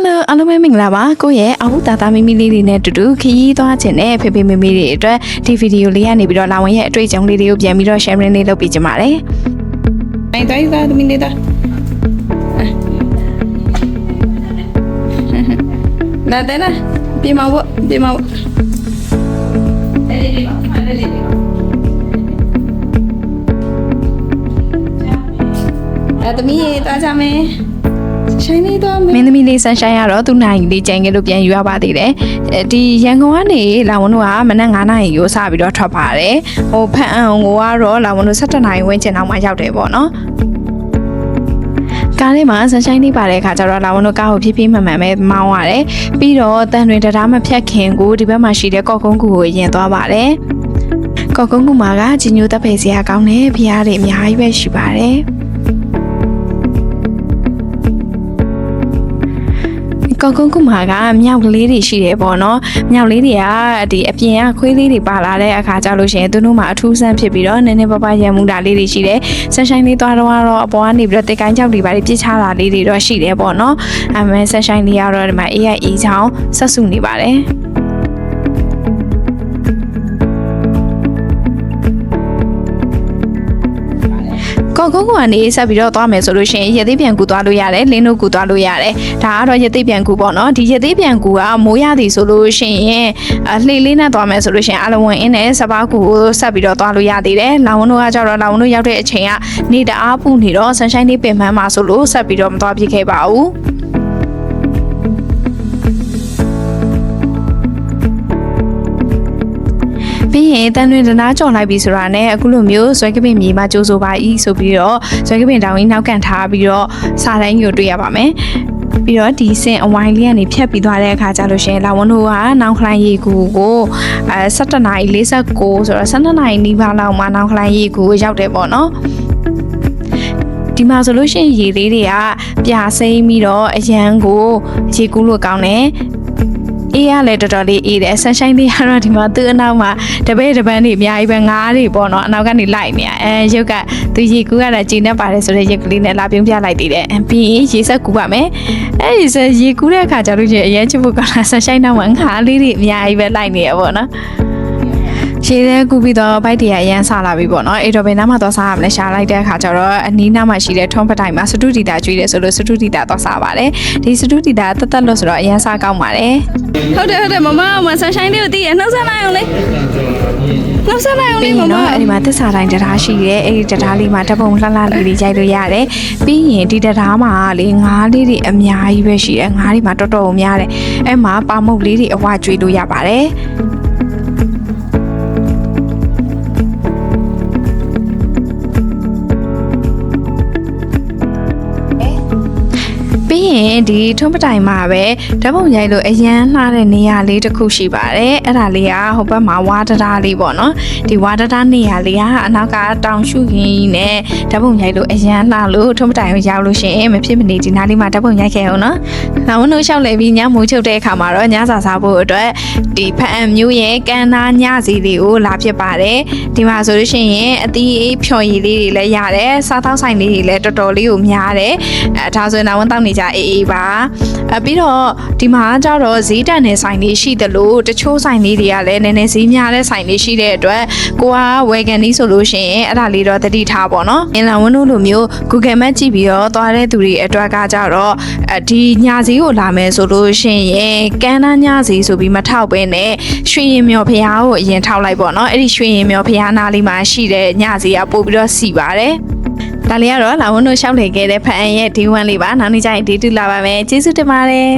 Hello အားလုံးပဲမင်္ဂလာပါကိုရဲ့အဟုတ်တာတာမီမီလေးတွေနဲ့တူတူခရီးသွားခြင်းနဲ့ဖေဖေမမေတွေအတွက်ဒီဗီဒီယိုလေးကနေပြီးတော့လာဝင်ရဲ့အတွေ့အကြုံလေးတွေကိုပြန်ပြီးတော့ sharing လေးလုပ်ပေးကြပါမယ်။နိုင်တိုင်းသားသမီးလေးသားလာတဲ့လားပြေမဖို့အဲ့ဒီပါအဲ့သမီးသွားကြမယ်ဆိုင်နေတော့မင်းသမီးလေးဆန်ဆိုင်ရတော့သူ့နိုင်လေးကြံခဲ့လို့ပြန်ယူရပါသေးတယ်ဒီရန်ကုန်ကနေလာဝန်တို့ကမနက်9နာရီကိုစပြီးတော့ထွက်ပါတယ်ဟိုဖတ်အောင်ကိုကတော့လာဝန်တို့17နာရီဝန်းကျင်လောက်မှရောက်တယ်ပေါ့နော်ကားထဲမှာဆန်ဆိုင်လေးပါတဲ့အခါကျတော့လာဝန်တို့ကားကိုဖြည်းဖြည်းမှန်မှန်ပဲမောင်းရတယ်ပြီးတော့တန်တွင်တရားမဖြတ်ခင်ကိုဒီဘက်မှာရှိတဲ့ကော့ကုန်းကူကိုရင်သွားပါတယ်ကော့ကုန်းကူမှာကကြီးညိုတပ်ဖယ်စရာကောင်းတယ်ဖျားတွေအများကြီးပဲရှိပါတယ်ကောကုန်းကုမာကမြောက်ကလေးတွေရှိတယ်ပေါ့နော်မြောက်လေးတွေကဒီအပြင်ကခွေးလေးတွေပါလာတဲ့အခါကျလို့ရှိရင်သူတို့မှအထူးဆန်းဖြစ်ပြီးတော့နည်းနည်းပါးပါးရံမှုတာလေးတွေရှိတယ်ဆန်ဆိုင်လေးသွားတော့အပေါ်ကနေပြီးတော့တက်ကိုင်းကြောက်တွေပါပြစ်ချတာလေးတွေတော့ရှိတယ်ပေါ့နော်အမေဆန်ဆိုင်လေးကတော့ဒီမှာ AI ချောင်းဆက်စုနေပါတယ်ကောကုန်းကနေဆက်ပြီးတော့သွားမယ်ဆိုလို့ရှိရင်ရသေးပြန်ကူသွားလို့ရတယ်လင်းတို့ကူသွားလို့ရတယ်ဒါကတော့ရသေးပြန်ကူပေါ့နော်ဒီရသေးပြန်ကူကမိုးရသည်ဆိုလို့ရှိရင်လှေလေးနဲ့သွားမယ်ဆိုလို့ရှိရင်အလဝင်အင်းနဲ့စပါးကူကိုဆက်ပြီးတော့သွားလို့ရသေးတယ်လောင်ဝန်းတို့ကကြတော့လောင်ဝန်းတို့ရောက်တဲ့အချိန်ကနေတအားပူနေတော့ဆန်ဆိုင်လေးပင်ပန်းမှာဆိုလို့ဆက်ပြီးတော့မသွားပြစ်ခဲ့ပါဘူးပြီးရင်တန်တွင်တနာကြော်လိုက်ပြီဆိုတာနဲ့အခုလိုမျိုးဇွဲကပင်မြေမှာကြိုးဆိုပါဤဆိုပြီးတော့ဇွဲကပင်တောင်ကြီးနောက်ကန်ထားပြီးတော့စာတိုင်းကိုတွေ့ရပါမယ်ပြီးတော့ဒီစင်အဝိုင်းလေးကနေဖြတ်ပြီးသွားတဲ့အခါကျလို့ရှိရင်လာဝန်တို့ကနောင်ခလိုင်းရေကူကို17နာရီ49ဆိုတော့12နာရီနီးပါးလောက်မှနောင်ခလိုင်းရေကူကိုရောက်တယ်ပေါ့နော်ဒီမှာဆိုလို့ရှိရင်ရေလေးတွေကပြာစိမ့်ပြီးတော့အရန်ကိုရေကူးလို့ကောင်းတယ်အေးရလဲတော်တော်လေးအေးတယ်ဆန်ဆိုင်လေးကတော့ဒီမှာသူ့အနောက်မှာတပည့်တပန်းတွေအများကြီးပဲငါးတွေပေါ့နော်အနောက်ကနေလိုက်နေရုပ်ကသူရေကူးကတော့ကြည်နေပါတယ်ဆိုတော့ရုပ်ကလေးနဲ့လာပြုံးပြလိုက်သေးတယ်ပြီးရင်ရေဆက်ကူပါမယ်အဲ့ဒီရေကူးတဲ့အခါကျတော့အရင်ချစ်ဖို့ကောင်းတာဆန်ဆိုင်နောက်မှာငါးလေးတွေအများကြီးပဲလိုက်နေရပေါ့နော်ရှည်တဲ့ကူပြီးတော့ဘိုက်တရအရန်ဆလာပြီပေါ့နော်အဲ့တော့ဘယ်နားမှာသွားစားရမလဲရှာလိုက်တဲ့အခါကျတော့အနီးနားမှာရှိတဲ့ထုံးပတိုင်မှာစတုဒီတာကျွေးတယ်ဆိုလို့စတုဒီတာသွားစားပါတယ်ဒီစတုဒီတာတက်တက်လို့ဆိုတော့အရန်စားကောင်းပါတယ်ဟုတ်တယ်မမဆန်ဆိုင်လေးကိုတည်ရနှုတ်ဆက်လိုက်အောင်လေနှုတ်ဆက်လိုက်အောင်လေမမအဲ့ဒီမှာသစ္စာတိုင်းတရားရှိတယ်အဲ့ဒီတရားလေးမှာတပုံလှလှလေးတွေရိုက်လို့ရတယ်ပြီးရင်ဒီတရားမှာလေငါးလေးတွေအများကြီးပဲရှိတယ်ငါးတွေမှာတော်တော်များတယ်အဲ့မှာပါမုတ်လေးတွေအဝကျွေးလို့ရပါတယ်ပြီးရင်ဒီထုံးပတိုင်မှာပဲဓာတ်ပုံရိုက်လို့အရန်လှတဲ့နေရာလေးတစ်ခုရှိပါတယ်အဲ့ဒါလေးကဟိုဘက်မှာဝါဒတာလေးပေါ့နော်ဒီဝါဒတာနေရာလေးကအနောက်ကတောင်ရှုရင်းနဲ့ဓာတ်ပုံရိုက်လို့အရန်လှလို့ထုံးပတိုင်ကိုရောက်လို့ရှိရင်မဖြစ်မနေဒီနားလေးမှာဓာတ်ပုံရိုက်ခဲ့အောင်နော်နောက်ဝင်လို့လျှောက်လေပြီးညမိုးချုပ်တဲ့အခါမှာတော့ညစာစားဖို့အတွက်ဒီဖအံမျိုးရဲ့ကန်နာညစီလေးကိုလာဖြစ်ပါတယ်ဒီမှာဆိုလို့ရှိရင်အသီးဖြော်ရည်လေးတွေလည်းရတယ်စားသောက်ဆိုင်လေးတွေလည်းတော်တော်လေးကိုများတယ်ဒါဆိုရင်နောက်ဝင်တောက်နေကြအေးပါပြီးတော့ဒီမှာကျတော့ဈေးတန်တဲ့ဆိုင်လေးရှိတယ်လို့တချို့ဆိုင်လေးတွေကလည်းနည်းနည်းဈေးများတဲ့ဆိုင်လေးရှိတဲ့အတွက်ကိုကဝယ်ကန်လေးဆိုလို့ရှိရင်အဲ့ဒါလေးတော့သတိထားပါတော့အင်လာဝန်တို့လိုမျိုး Google Map ကြည့်ပြီးတော့သွားတဲ့သူတွေအတွက်ကကြတော့ဒီညဈေးကိုလာမယ်ဆိုလို့ရှိရင်ကန်းနာညဈေးဆိုပြီးမထောက်ပဲနဲ့ရွှေရင်မြော်ဖျားကိုအရင်ထောက်လိုက်ပေါ့နော်အဲ့ဒီရွှေရင်မြော်ဖျားနားလေးမှာရှိတဲ့ညဈေးကပို့ပြီးတော့စီပါတယ်ဒါလေးကတော့လာဝန်တို့ရှောက်လေခဲ့တဲ့ဖအံရဲ့ D1 လေးပါနောက်နေ့ကျရင် D2 လာပါမယ်ကျေးဇူးတင်ပါတယ်